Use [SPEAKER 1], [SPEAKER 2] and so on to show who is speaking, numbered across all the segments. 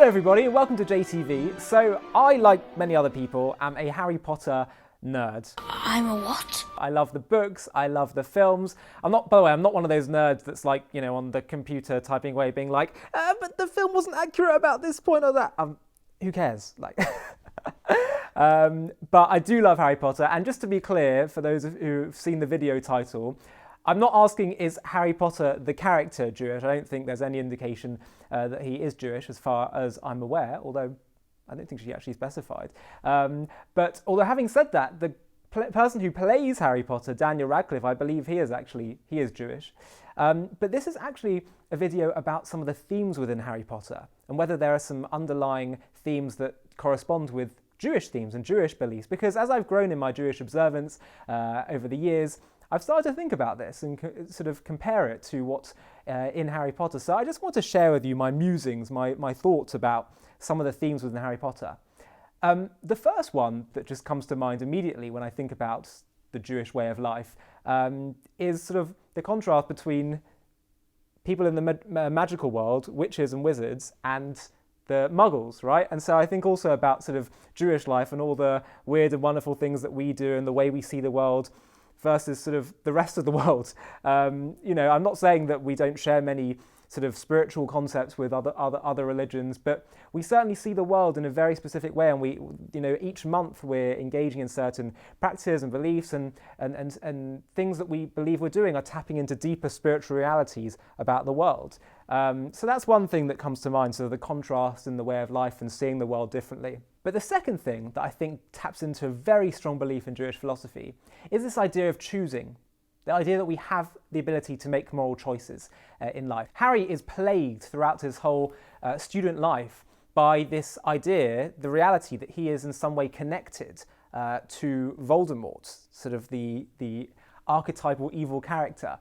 [SPEAKER 1] Hello everybody and welcome to JTV. So I, like many other people, am a Harry Potter nerd.
[SPEAKER 2] I'm a what?
[SPEAKER 1] I love the books, I love the films. I'm not one of those nerds that's like, on the computer typing away being like, but the film wasn't accurate about this point or that. Who cares? But I do love Harry Potter, and just to be clear, for those who've seen the video title, I'm not asking is Harry Potter the character Jewish. I don't think there's any indication that he is Jewish as far as I'm aware, although I don't think she actually specified. But although having said that, the person who plays Harry Potter, Daniel Radcliffe, I believe he is Jewish. But this is actually a video about some of the themes within Harry Potter and whether there are some underlying themes that correspond with Jewish themes and Jewish beliefs. Because as I've grown in my Jewish observance over the years, I've started to think about this and sort of compare it to what's in Harry Potter. So I just want to share with you my musings, my thoughts about some of the themes within Harry Potter. The first one that just comes to mind immediately when I think about the Jewish way of life is sort of the contrast between people in the magical world, witches and wizards, and the Muggles, right? And so I think also about sort of Jewish life and all the weird and wonderful things that we do and the way we see the world versus sort of the rest of the world. I'm not saying that we don't share many sort of spiritual concepts with other religions, but we certainly see the world in a very specific way, and we, each month we're engaging in certain practices and beliefs and things that we believe we're doing are tapping into deeper spiritual realities about the world. So that's one thing that comes to mind, so the contrast in the way of life and seeing the world differently. But the second thing that I think taps into a very strong belief in Jewish philosophy is this idea of choosing. The idea that we have the ability to make moral choices in life. Harry is plagued throughout his whole student life by this idea, the reality that he is in some way connected to Voldemort, sort of the archetypal evil character.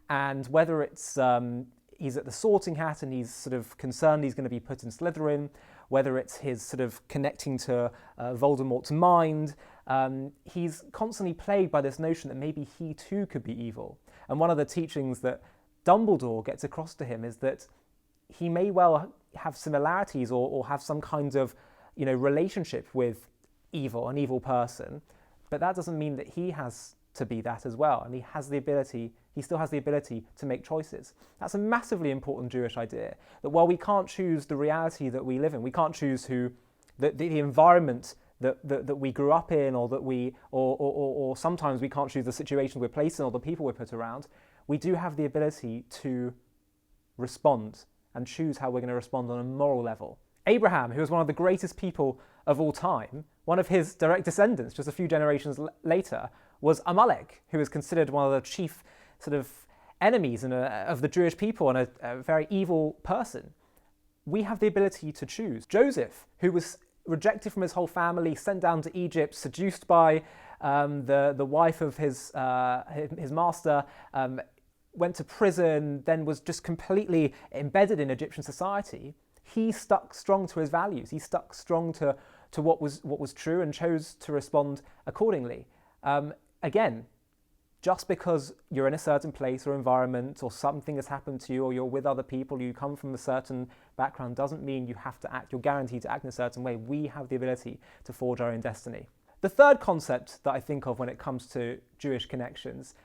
[SPEAKER 1] And whether it's he's at the Sorting Hat and he's sort of concerned he's going to be put in Slytherin, whether it's his sort of connecting to Voldemort's mind, he's constantly plagued by this notion that maybe he too could be evil. And one of the teachings that Dumbledore gets across to him is that he may well have similarities or have some kind of, relationship with evil, an evil person, but that doesn't mean that he has to be that as well, and he still has the ability to make choices. That's a massively important Jewish idea, that while we can't choose the reality that we live in, we can't choose the environment that we grew up in, or that or sometimes we can't choose the situation we're placed in or the people we're put around, we do have the ability to respond and choose how we're going to respond on a moral level. Abraham, who was one of the greatest people of all time, one of his direct descendants just a few generations later was Amalek, who is considered one of the chief sort of enemies of the Jewish people and a very evil person. We have the ability to choose. Joseph, who was rejected from his whole family, sent down to Egypt, seduced by the wife of his master, went to prison, then was just completely embedded in Egyptian society. He stuck strong to his values. He stuck strong to what was true and chose to respond accordingly. Again, just because you're in a certain place or environment or something has happened to you or you're with other people, you come from a certain background, doesn't mean you have to act, you're guaranteed to act in a certain way. We have the ability to forge our own destiny. The third concept that I think of when it comes to Jewish connections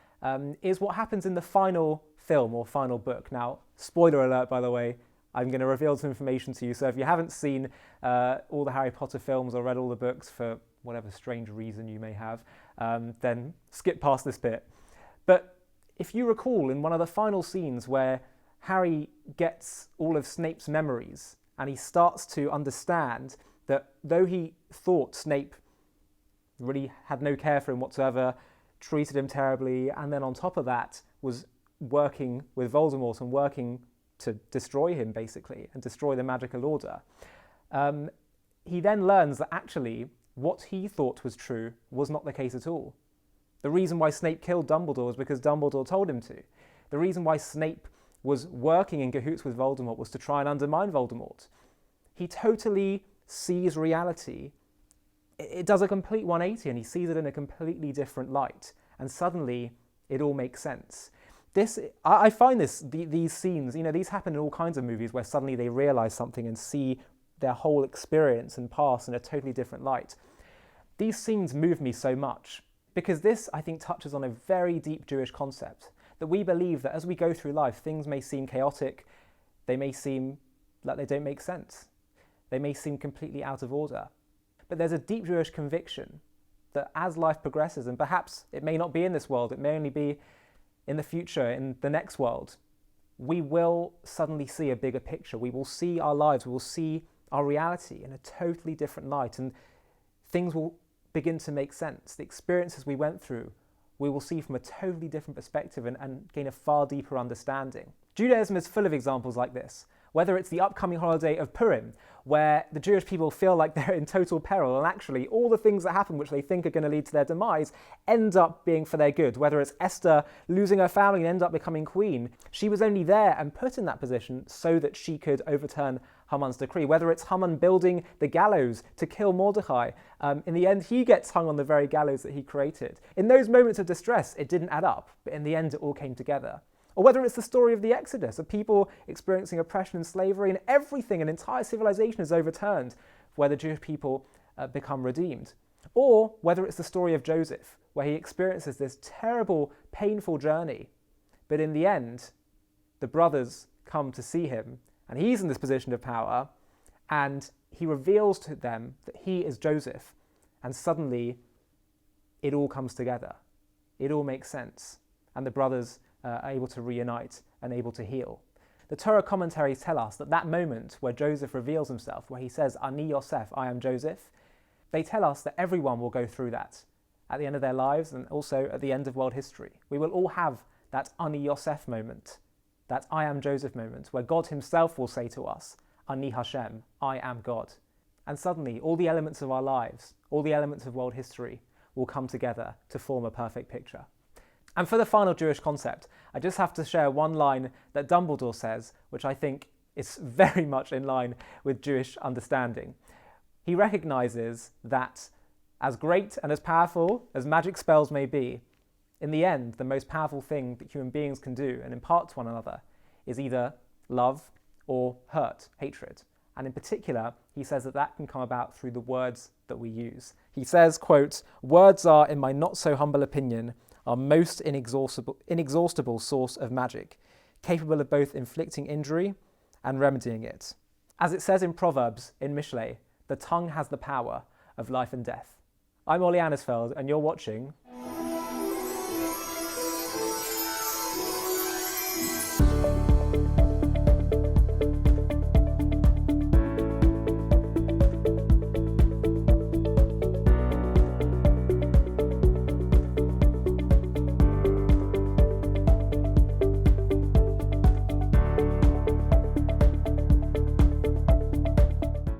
[SPEAKER 1] is what happens in the final film or final book. Now, spoiler alert, by the way, I'm going to reveal some information to you, so if you haven't seen all the Harry Potter films or read all the books for whatever strange reason you may have, then skip past this bit. But if you recall, in one of the final scenes where Harry gets all of Snape's memories and he starts to understand that though he thought Snape really had no care for him whatsoever, treated him terribly, and then on top of that was working with Voldemort and working to destroy him basically and destroy the magical order, he then learns that actually what he thought was true was not the case at all. The reason why Snape killed Dumbledore was because Dumbledore told him to. The reason why Snape was working in cahoots with Voldemort was to try and undermine Voldemort. He totally sees reality. It does a complete 180 and he sees it in a completely different light. And suddenly it all makes sense. I find these scenes, these happen in all kinds of movies where suddenly they realize something and see their whole experience and past in a totally different light. These scenes move me so much because this, I think, touches on a very deep Jewish concept, that we believe that as we go through life, things may seem chaotic, they may seem like they don't make sense, they may seem completely out of order. But there's a deep Jewish conviction that as life progresses, and perhaps it may not be in this world, it may only be in the future, in the next world, we will suddenly see a bigger picture. We will see our lives, we will see our reality in a totally different light, and things will begin to make sense. The experiences we went through, we will see from a totally different perspective and gain a far deeper understanding. Judaism is full of examples like this, whether it's the upcoming holiday of Purim, where the Jewish people feel like they're in total peril, and actually all the things that happen which they think are going to lead to their demise end up being for their good. Whether it's Esther losing her family and end up becoming queen, she was only there and put in that position so that she could overturn Haman's decree. Whether it's Haman building the gallows to kill Mordecai, in the end he gets hung on the very gallows that he created. In those moments of distress, it didn't add up, but in the end it all came together. Or whether it's the story of the Exodus, of people experiencing oppression and slavery, and everything, an entire civilization is overturned, where the Jewish people become redeemed. Or whether it's the story of Joseph, where he experiences this terrible, painful journey, but in the end, the brothers come to see him, and he's in this position of power, and he reveals to them that he is Joseph, and suddenly it all comes together. It all makes sense, and the brothers are able to reunite and able to heal. The Torah commentaries tell us that that moment where Joseph reveals himself, where he says, Ani Yosef, I am Joseph, they tell us that everyone will go through that at the end of their lives and also at the end of world history. We will all have that Ani Yosef moment, that I am Joseph moment, where God himself will say to us, Ani Hashem, I am God. And suddenly all the elements of our lives, all the elements of world history will come together to form a perfect picture. And for the final Jewish concept, I just have to share one line that Dumbledore says, which I think is very much in line with Jewish understanding. He recognises that as great and as powerful as magic spells may be, in the end, the most powerful thing that human beings can do and impart to one another is either love or hurt, hatred. And in particular, he says that that can come about through the words that we use. He says, quote, words are, in my not so humble opinion, our most inexhaustible source of magic, capable of both inflicting injury and remedying it. As it says in Proverbs, in Mishlei, the tongue has the power of life and death. I'm Ollie Annisfeld, and you're watching